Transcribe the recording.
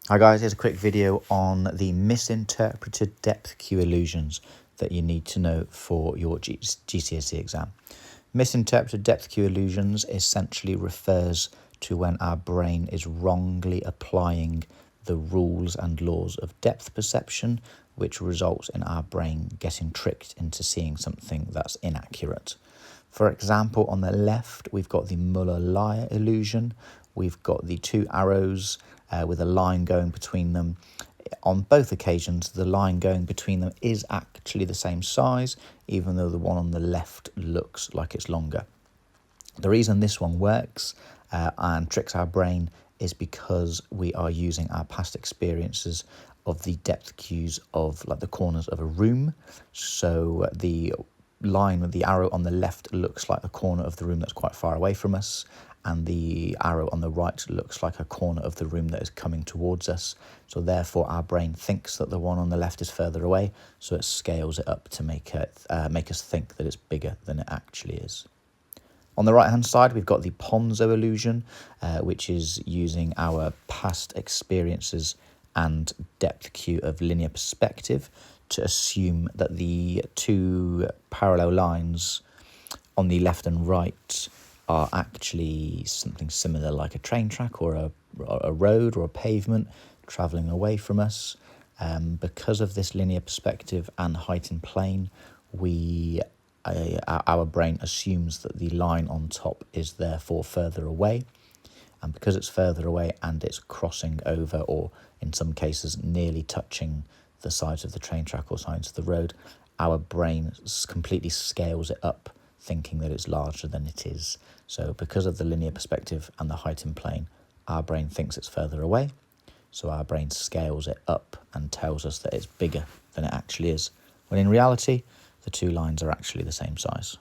Hi guys, here's a quick video on the misinterpreted depth Q illusions that you need to know for your GCSE exam. Misinterpreted depth Q illusions essentially refers to when our brain is wrongly applying the rules and laws of depth perception, which results in our brain getting tricked into seeing something that's inaccurate. For example, on the left, we've got the Muller-Lyer illusion. We've got the two arrows with a line going between them. On both occasions, the line going between them is actually the same size, even though the one on the left looks like it's longer. The reason this one works and tricks our brain is because we are using our past experiences of the depth cues of like the corners of a room. So the line with the arrow on the left looks like a corner of the room that's quite far away from us, and the arrow on the right looks like a corner of the room that is coming towards us. So therefore our brain thinks that the one on the left is further away, so it scales it up to make us think that it's bigger than it actually is. On the right hand side, we've got the Ponzo illusion, which is using our past experiences and depth cue of linear perspective to assume that the two parallel lines on the left and right are actually something similar, like a train track or a road or a pavement travelling away from us. Because of this linear perspective and heightened plane, our brain assumes that the line on top is therefore further away. And because it's further away and it's crossing over, or in some cases nearly touching the sides of the train track or sides of the road, our brain completely scales it up, thinking that it's larger than it is. So because of the linear perspective and the heightened plane, our brain thinks it's further away. So our brain scales it up and tells us that it's bigger than it actually is, when in reality, the two lines are actually the same size.